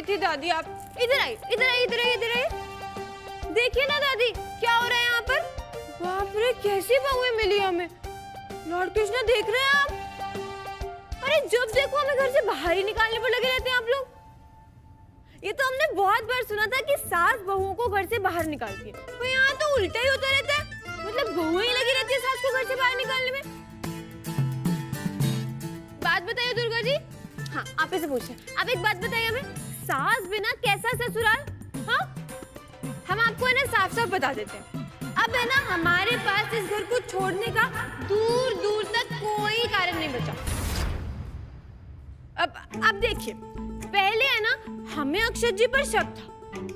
रही थी दादी। आप इधर आई, इधर आई, इधर आई, इधर आई। देखिए ना दादी क्या हो रहा है यहाँ पर। बाप रे, कैसी बहुएं मिली हमें। लॉर्ड कृष्णा देख रहे हैं आप? अरे जब देखो हमें घर से बाहर ही निकालने पर लगे रहते हैं आप लोग। ये तो हमने बहुत बार सुना था कि सास बहुओं को घर से बाहर निकालती है, तो यहाँ तो उल्टा ही होता रहता है। मतलब बहुएं ही लगी रहती है सास को घर से बाहर निकालने में। बात बताइए दुर्गा जी। हाँ, आप ऐसे पूछे। आप एक बात बताइए हमें, सास बिना कैसा ससुराल? हाँ, हम आपको है ना साफ साफ बता देते हैं। अब है ना हमारे पास इस घर को छोड़ने का दूर दूर तक कोई कारण नहीं बचा। अब देखिए, पहले है ना हमें अक्षत जी पर शक था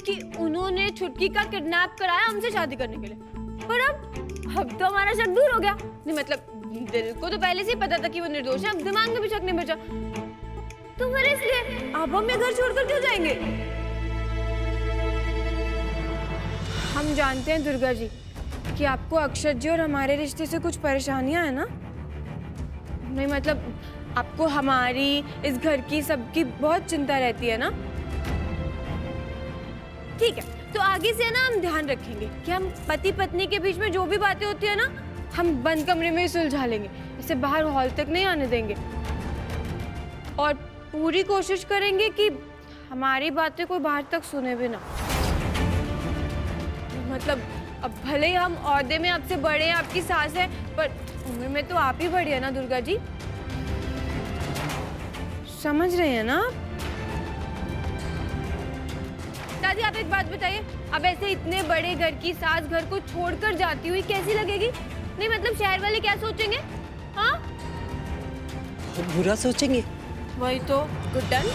कि उन्होंने छुटकी का किडनैप कराया हमसे शादी करने के लिए, पर अब तो हमारा शक दूर हो गया। नहीं मतलब दिल को तो पहले से ही पता था कि वो निर्दोष है, अब दिमाग में भी शक नहीं बचा। तो फिर इसलिए अब हम ये घर छोड़कर क्यों जाएंगे? हम जानते हैं दुर्गा जी कि आपको अक्षत जी और हमारे रिश्ते से कुछ परेशानियां है ना। नहीं मतलब आपको हमारी, इस घर की, सबकी बहुत चिंता रहती है ना। ठीक है, तो आगे से ना हम ध्यान रखेंगे कि हम पति पत्नी के बीच में जो भी बातें होती है ना, हम बंद कमरे में ही सुलझा लेंगे, इसे बाहर हॉल तक नहीं आने देंगे। और पूरी कोशिश करेंगे कि हमारी बातें कोई बाहर तक सुने भी ना। मतलब अब भले ही हम औहदे में आपसे बड़े हैं, आपकी सास है, पर उम्र में तो आप ही बड़ी है ना दुर्गा जी। समझ रहे हैं ना आप? दादी आप एक बात बताइए, अब ऐसे इतने बड़े घर की सास घर को छोड़कर जाती हुई कैसी लगेगी? नहीं मतलब शहर वाले क्या सोचेंगे? हाँ, बुरा सोचेंगे। वही तो। गुड्डन,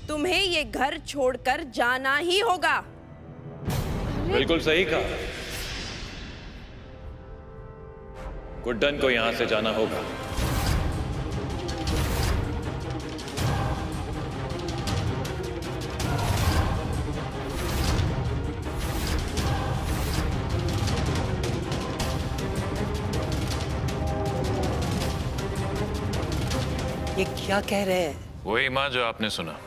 तुम्हें ये घर छोड़कर जाना ही होगा। बिल्कुल सही कहा। गुड्डन को यहां से जाना होगा। ये क्या कह रहे हैं? वही माँ जो आपने सुना।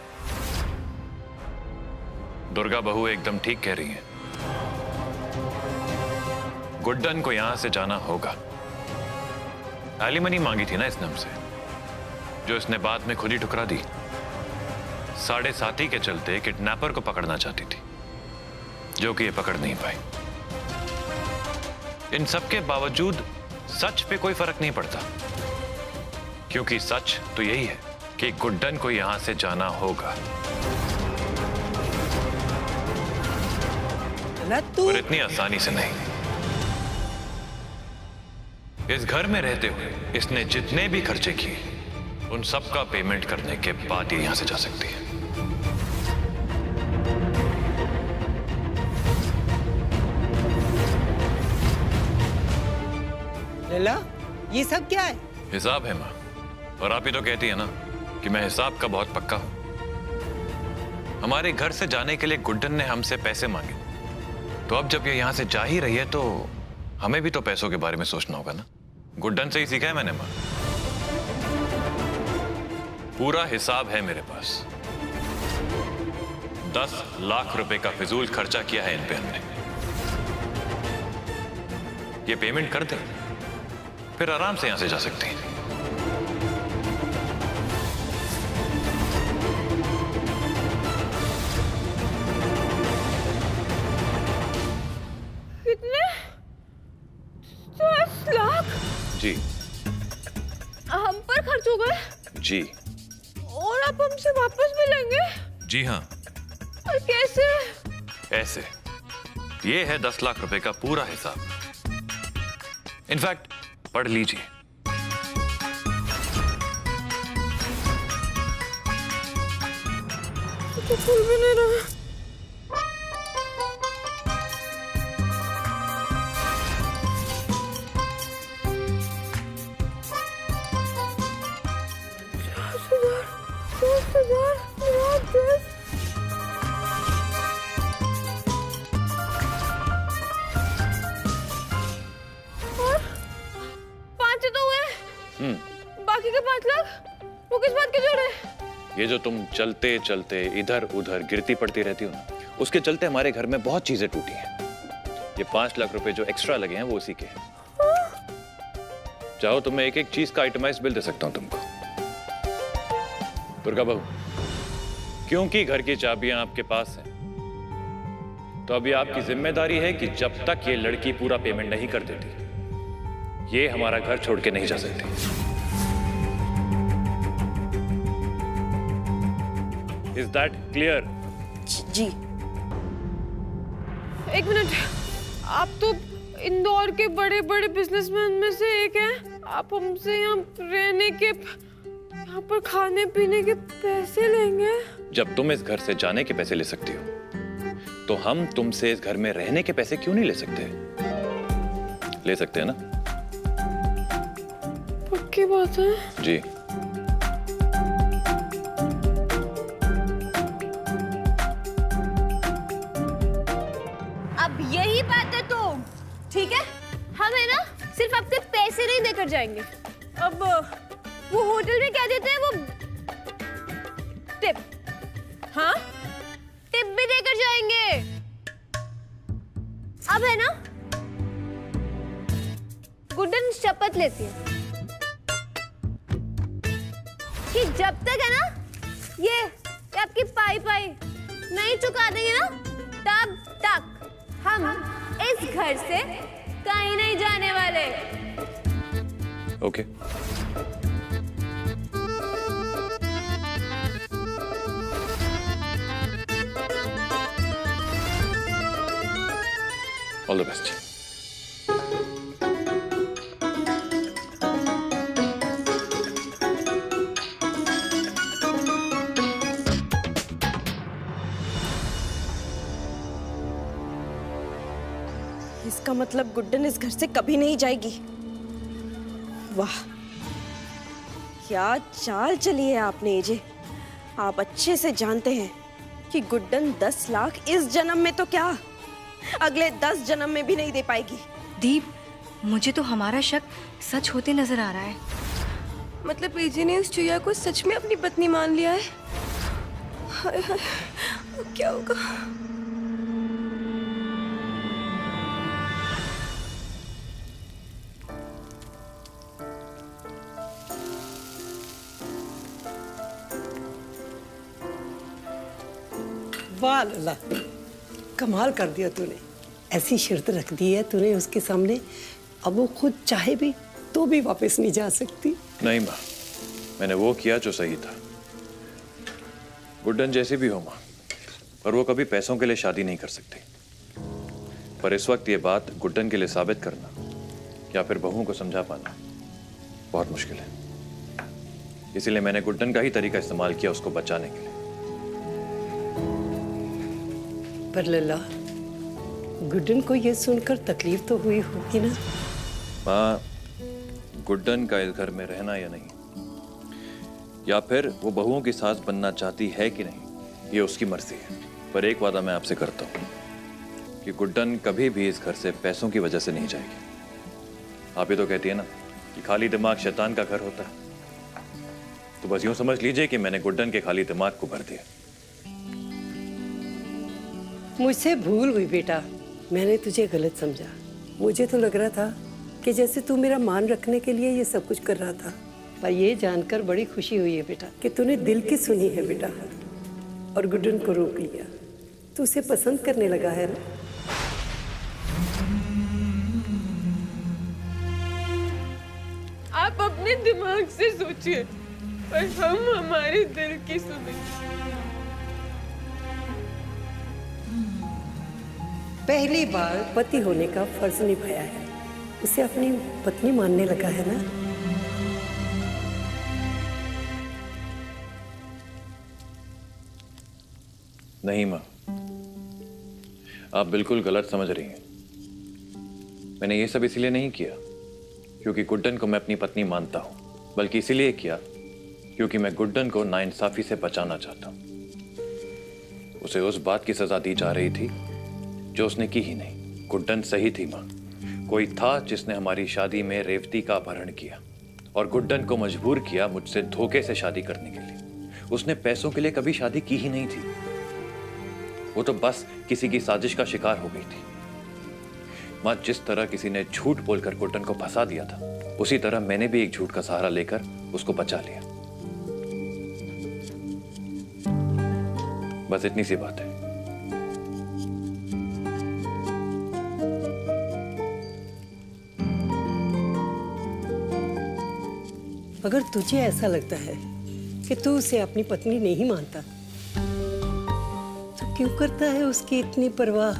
दुर्गा बहू एकदम ठीक कह रही है। गुड्डन को यहां से जाना होगा। एलिमनी मांगी थी ना इसने हमसे, जो इसने बाद में खुद ही ठुकरा दी। 7.5 के चलते किडनैपर को पकड़ना चाहती थी, जो कि ये पकड़ नहीं पाई। इन सब के बावजूद सच पे कोई फर्क नहीं पड़ता, क्योंकि सच तो यही है कि गुड्डन को यहां से जाना होगा। और इतनी आसानी से नहीं। इस घर में रहते हुए इसने जितने भी खर्चे किए, उन सब का पेमेंट करने के बाद ही यहां से जा सकती है। लैला, ये सब क्या है? हिसाब है माँ, और आप ही तो कहती है ना कि मैं हिसाब का बहुत पक्का हूं। हमारे घर से जाने के लिए गुड्डन ने हमसे पैसे मांगे, तो अब जब ये यहां से जा ही रही है तो हमें भी तो पैसों के बारे में सोचना होगा ना। गुड्डन से ही सीखा है मैंने माँ। पूरा हिसाब है मेरे पास। 10 लाख रुपए का फिजूल खर्चा किया है इन पे हमने। ये पेमेंट कर दें, फिर आराम से यहां से जा सकते हैं। कितने? 10 लाख जी हम पर खर्च हो गए? जी और आप हमसे वापस मिलेंगे? जी हाँ। और कैसे? ऐसे, ये है 10 लाख रुपए का पूरा हिसाब। इनफैक्ट पढ़ लीजिए। तो खुल भी नहीं रहा। हम्म, बाकी के 5 लाख वो किस बात के जोड़े? ये जो तुम चलते चलते इधर उधर गिरती पड़ती रहती हो ना, उसके चलते हमारे घर में बहुत चीजें टूटी हैं। ये 5 लाख रुपए जो एक्स्ट्रा लगे हैं वो उसी के हैं। चाहो तो मैं एक एक चीज का आइटमाइज बिल दे सकता हूं तुमको। दुर्गा बहू, क्योंकि घर की चाबियां आपके पास हैं, तो अभी आपकी जिम्मेदारी है कि जब तक ये लड़की पूरा पेमेंट नहीं कर देती, ये हमारा घर छोड़ के नहीं जा सकती। Is that clear? जी। एक मिनट, आप तो इंदौर के बड़े बड़े बिजनेसमैन में से एक हैं। आप हमसे यहाँ रहने के, यहाँ पर खाने पीने के पैसे लेंगे? जब तुम इस घर से जाने के पैसे ले सकती हो, तो हम तुमसे इस घर में रहने के पैसे क्यों नहीं ले सकते? ले सकते हैं ना? पक्की बात है? जी। अब यही बात है तो ठीक है, हम है ना सिर्फ आपके पैसे नहीं देकर जाएंगे। अब वो होटल में क्या देते हैं, वो टिप, हाँ टिप भी देकर जाएंगे। अब है ना गुड्डन शपथ लेती है कि जब तक है ना ये आपकी पाई पाई नहीं चुका देंगे ना, तब तक हम इस घर से कहीं नहीं जाने वाले। ओके। All the best. इसका मतलब गुड्डन इस घर से कभी नहीं जाएगी। वाह, क्या चाल चली है आपने एजे। आप अच्छे से जानते हैं कि गुड्डन 10 लाख इस जन्म में तो क्या, अगले 10 जन्म में भी नहीं दे पाएगी। दीप, मुझे तो हमारा शक सच होते नजर आ रहा है। मतलब एजे ने उस चुया को सच में अपनी पत्नी मान लिया है। हाय हाय, अब क्या होगा? वाह लल्ला, कमाल कर दिया तूने। ऐसी शर्त रख दी है तूने उसके सामने, अब वो खुद चाहे भी तो भी वापस नहीं जा सकती। नहीं माँ, मैंने वो किया जो सही था। गुड्डन जैसी भी हो माँ, पर वो कभी पैसों के लिए शादी नहीं कर सकती। पर इस वक्त ये बात गुड्डन के लिए साबित करना या फिर बहू को समझा पाना बहुत मुश्किल है। इसीलिए मैंने गुड्डन का ही तरीका इस्तेमाल किया उसको बचाने के लिए। पर लल्ला, गुड्डन को ये सुनकर तकलीफ तो हुई होगी ना? माँ, गुड्डन का इस घर में रहना या नहीं, या फिर वो बहुओं की सास बनना चाहती है कि नहीं, ये उसकी मर्जी है। पर एक वादा मैं आपसे करता हूँ कि गुड्डन कभी भी इस घर से पैसों की वजह से नहीं जाएगी। आप ही तो कहती है ना कि खाली दिमाग शैतान का घर होता है, तो बस यूं समझ लीजिए कि मैंने गुड्डन के खाली दिमाग को भर दिया। मुझसे भूल हुई बेटा, मैंने तुझे गलत समझा। मुझे तो लग रहा था कि जैसे तू मेरा मान रखने के लिए ये सब कुछ कर रहा था। पर ये जानकर बड़ी खुशी हुई है बेटा कि तूने दिल की सुनी है बेटा, और गुड्डन को रोक लिया। तू उसे पसंद करने लगा है ना? आप अपने दिमाग से सोचिए, पर हम हमारे दिल की सुने। पहली बार पति होने का फर्ज निभाया है, उसे अपनी पत्नी मानने लगा है ना? नहीं माँ, आप बिल्कुल गलत समझ रही हैं। मैंने ये सब इसलिए नहीं किया क्योंकि गुड्डन को मैं अपनी पत्नी मानता हूं, बल्कि इसीलिए किया क्योंकि मैं गुड्डन को नाइंसाफी से बचाना चाहता हूं। उसे उस बात की सजा दी जा रही थी जो उसने की ही नहीं। गुड्डन सही थी माँ, कोई था जिसने हमारी शादी में रेवती का अपहरण किया और गुड्डन को मजबूर किया मुझसे धोखे से शादी करने के लिए। उसने पैसों के लिए कभी शादी की ही नहीं थी। वो तो बस किसी की साजिश का शिकार हो गई थी। माँ, जिस तरह किसी ने झूठ बोलकर गुड्डन को फंसा दिया था, उसी तरह मैंने भी एक झूठ का सहारा लेकर उसको बचा लिया। बस इतनी सी बात है। अगर तुझे ऐसा लगता है कि तू उसे अपनी पत्नी नहीं मानता, तो क्यों करता है उसकी इतनी परवाह?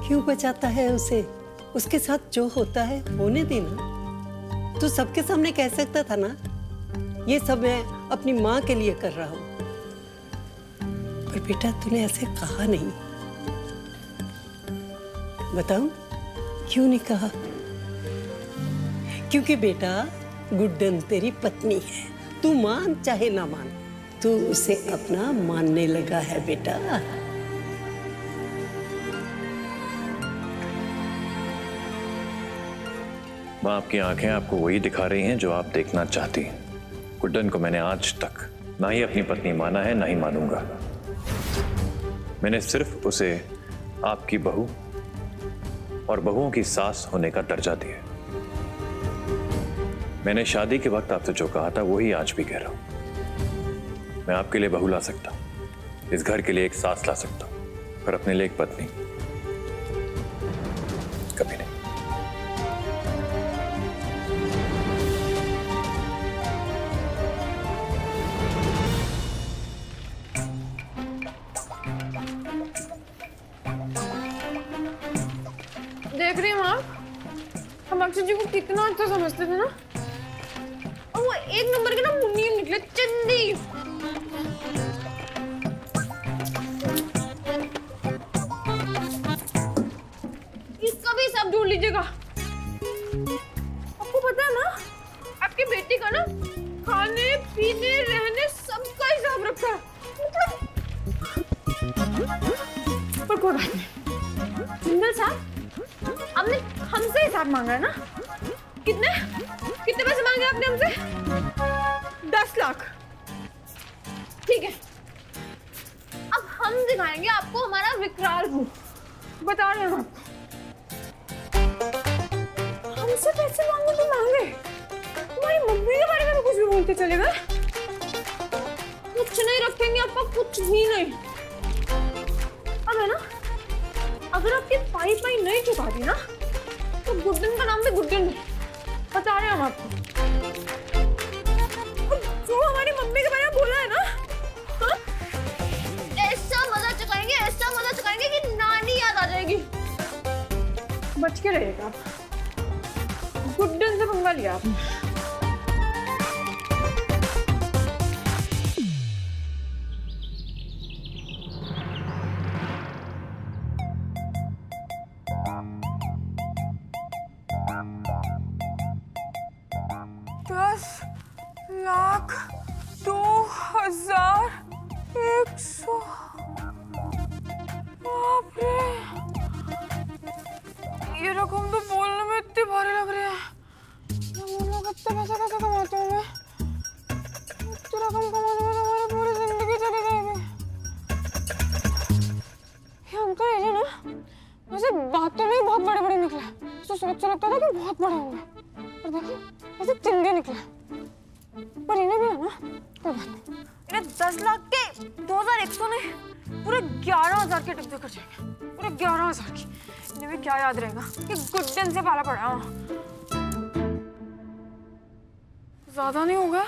क्यों बचाता है उसे? उसके साथ जो होता है होने देना। तू सबके सामने कह सकता था ना, ये सब मैं अपनी माँ के लिए कर रहा हूँ। पर बेटा, तूने ऐसे कहा नहीं। बताऊं क्यों नहीं कहा? क्योंकि बेटा, गुड्डन तेरी पत्नी है। तू मान चाहे ना मान, तू उसे अपना मानने लगा है बेटा। माँ, आपकी आंखें आपको वही दिखा रही हैं जो आप देखना चाहती हैं। गुड्डन को मैंने आज तक ना ही अपनी पत्नी माना है, ना ही मानूंगा। मैंने सिर्फ उसे आपकी बहू और बहुओं की सास होने का दर्जा दिया। मैंने शादी के वक्त आपसे जो कहा था वही आज भी कह रहा हूं। मैं आपके लिए बहू ला सकता हूं, इस घर के लिए एक सास ला सकता हूं, पर अपने लिए एक पत्नी कभी नहीं। देख रही हूँ आप, हम अक्षय जी को कितना अच्छा समझते थे ना, और वो एक नंबर के ना मुनीम निकले, चंदी। इसका भी हिसाब जोड़ लीजिएगा। आपको पता है ना, आपकी बेटी का ना खाने पीने रहने सबका हिसाब रखता है, पर कोई बात नहीं। जिंदल साहब, आपने हमसे हिसाब मांगा है ना? कितने कितने पैसे मांगे आपने हमसे? 10 लाख। ठीक है, अब हम दिखाएंगे आपको हमारा विकराल रूप। बता रहे हैं हम आपको। हमसे पैसे मांगे तो मांगे, तुम्हारी मम्मी के बारे में तो कुछ भी बोलते चले गए। कुछ नहीं रखेंगे आपका, कुछ भी नहीं। अब है ना, अगर आपकी पाई नहीं चुका दी ना, तो गुड्डन का नाम भी गुड्डन नहीं। बता रहे हैं हम आपको। जो हमारी मम्मी के बारे में बोला है ना, हाँ? ऐसा मजा चुकाएंगे कि नानी याद आ जाएगी। बच के रहिएगा आप। गुड्डन से पंगा लिया आपने। लाख 2000 100। बाप रे, ये रकम तो बोलने में इतनी भारी लग रही है। लोग इतने पैसा कैसे कमाते होंगे? इतनी रकम कमाने में हमारी पूरी जिंदगी चली जाएगी। ये अंकल है ना, वैसे बातों में बहुत बड़े बड़े निकले। तो सोच लगता था कि बहुत बड़े होंगे, पर देखो वैसे चिंदी निकले। पर इन्हें भी है ना, कोई बात नहीं। इन्हें 10 लाख के 2100 ने पूरे 11,000 के डिब्बे कर जाएंगे। पूरे 11,000 की। इन्हें भी क्या याद रहेगा कि गुड्डन से पाला पड़ा। ज्यादा नहीं होगा?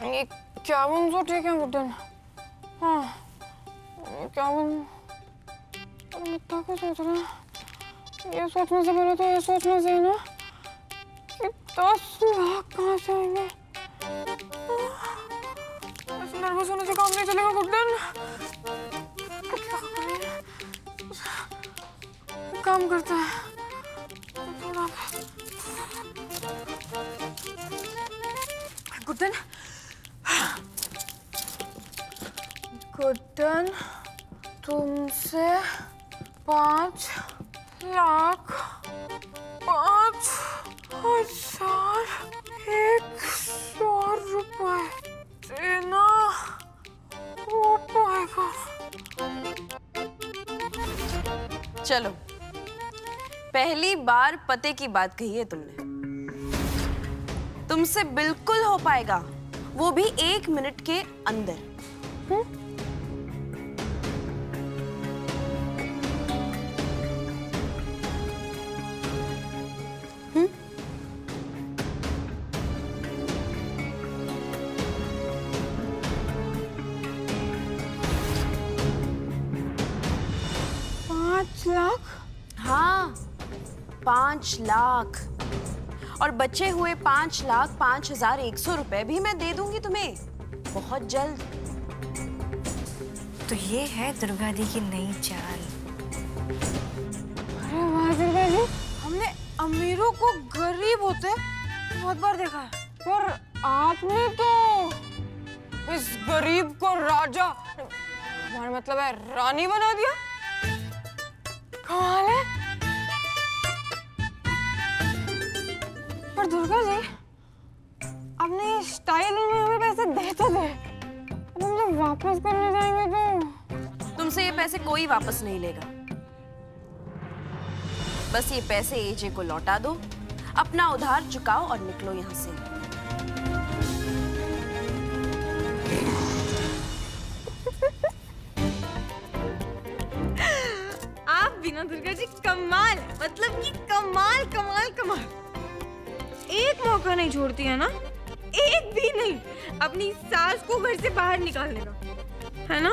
ये 5100 ठीक है गुड्डन। हाँ, 51। मैं क्या सोच रहा है? ये सोचने से पहले तो ये सोचना चाहिए ना कि 10 लाख कहाँ से आएंगे। ऐसे नर्वस होने से काम नहीं चलेगा गुड्डन। काम करता है थोड़ा। गुड्डन, गुड्डन, तुमसे 5 लाख 5,100 रुपए देखो। चलो, पहली बार पते की बात कही है तुमने। तुमसे बिल्कुल हो पाएगा, वो भी 1 मिनट के अंदर। हाँ, 5 लाख। और बचे हुए 5,05,100 रुपए भी मैं दे दूंगी तुम्हें बहुत जल्द। तो ये है दुर्गा दी की नई चाल। अरे वाह दुर्गा जी, हमने अमीरों को गरीब होते बहुत बार देखा है, पर आपने तो इस गरीब को राजा, हमारा मतलब है रानी बना दिया। कमाल है। पर दुर्गा जी, अपने स्टाइल में हमें पैसे देते थे, अब हम जब वापस करने जाएंगे तो तुमसे ये पैसे कोई वापस नहीं लेगा। बस ये पैसे एजे को लौटा दो, अपना उधार चुकाओ और निकलो यहाँ से। आप भी ना दुर्गा जी कमाल, मतलब कि कमाल कमाल कमाल। एक मौका नहीं छोड़ती है ना, एक भी नहीं, अपनी सास को घर से बाहर निकालने का, है ना?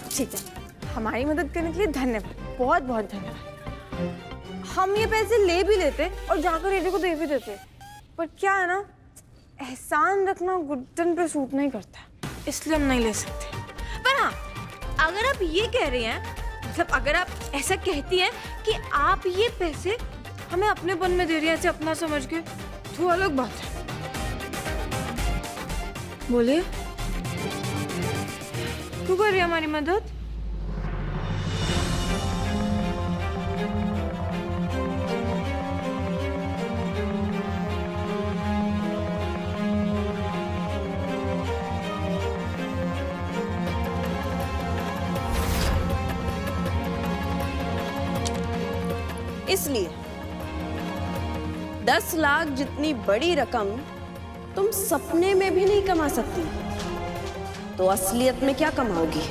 ठीक है, हमारी मदद करने के लिए धन्यवाद, बहुत बहुत धन्यवाद। हम ये पैसे ले भी लेते और जाकर एडी को दे भी देते, पर क्या है ना, एहसान रखना गुड्डन पे सूट नहीं करता, इसलिए हम नहीं ले सकते। पर हाँ, अगर आप ये कह रही हैं, मतलब अगर आप ऐसा कहती हैं कि आप ये पैसे हमें अपने पन में दे रही हैं, ऐसे अपना समझ के, तो अलग बात है। बोलिए, क्यों कर रही है हमारी मदद? इसलिए 10 लाख जितनी बड़ी रकम तुम सपने में भी नहीं कमा सकती, तो असलियत में क्या कमाओगी?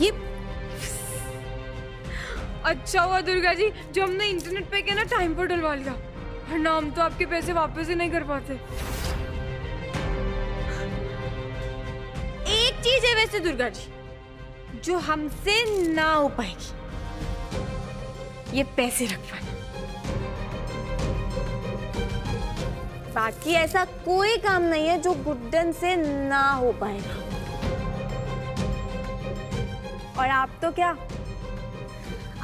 ये अच्छा हुआ दुर्गा जी जो हमने इंटरनेट पे के ना टाइम पर डलवा लिया, वरना हम तो आपके पैसे वापस ही नहीं कर पाते। एक चीज है वैसे दुर्गा जी जो हमसे ना हो पाएगी, ये पैसे रख पाना। बाकी ऐसा कोई काम नहीं है जो गुड्डन से ना हो पाएगा। और आप तो क्या,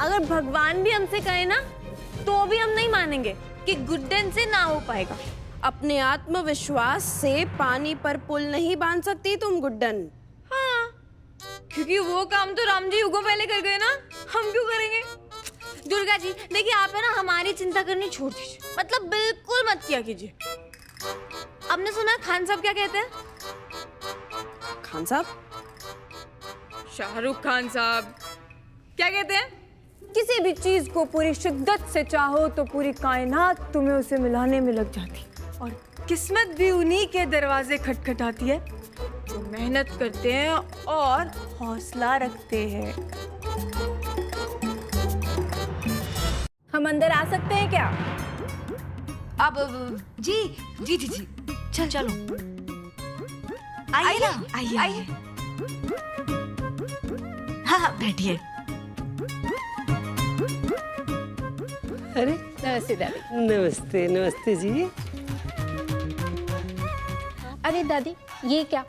अगर भगवान भी हमसे कहे ना तो भी हम नहीं मानेंगे कि गुड्डन से ना हो पाएगा। अपने आत्मविश्वास से पानी पर पुल नहीं बांध सकती तुम गुड्डन। हाँ, क्योंकि वो काम तो राम जी युगों पहले कर गए ना, हम क्यों करेंगे? दुर्गा जी देखिए, आप है ना हमारी चिंता करनी छोड़ दीजिए, मतलब बिल्कुल मत किया कीजिए। आपने सुना खान साहब क्या कहते हैं? खान साहब? शाहरुख खान साहब क्या कहते हैं? किसी भी चीज को पूरी शिद्दत से चाहो तो पूरी कायनात तुम्हें उसे मिलाने में लग जाती, और किस्मत भी उन्हीं के दरवाजे खटखटाती है जो मेहनत करते हैं और हौसला रखते हैं। हम अंदर आ सकते हैं क्या? अब जी जी जी जी, चल चलो, आइए ना, आइए आइए। हाँ बैठिए। अरे नमस्ते दादी। नमस्ते नमस्ते जी। अरे दादी, ये क्या?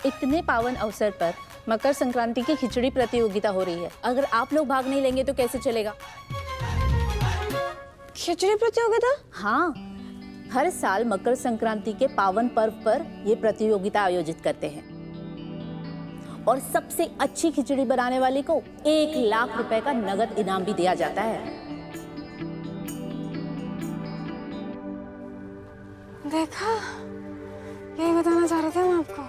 इतने पावन अवसर पर मकर संक्रांति की खिचड़ी प्रतियोगिता हो रही है। अगर आप लोग भाग नहीं लेंगे तो कैसे चलेगा? खिचड़ी प्रतियोगिता? हाँ, हर साल मकर संक्रांति के पावन पर्व पर ये प्रतियोगिता आयोजित करते हैं और सबसे अच्छी खिचड़ी बनाने वाले को 1 लाख रुपए का नगद इनाम भी दिया जाता है। देखा, यही बताना चाह रहे थे हम आपको।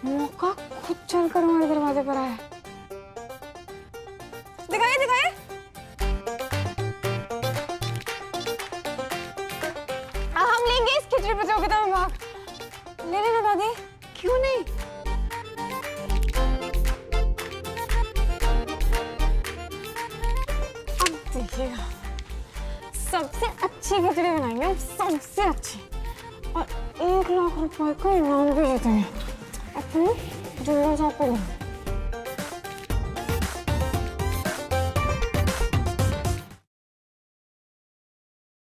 मौका खुद चलकर हमारे दरवाजे पर आया। दिखाइए दिखाइए। हम लेंगे इस खिचड़ी प्रतियोगिता में भाग। ले लेना दादी। क्यों नहीं? अब देखिएगा, सबसे अच्छी खिचड़ी बनाएंगे हम, सबसे अच्छी, और 1 लाख रुपए का इनाम भी जीतेंगे। अपने जुम्मन साहब को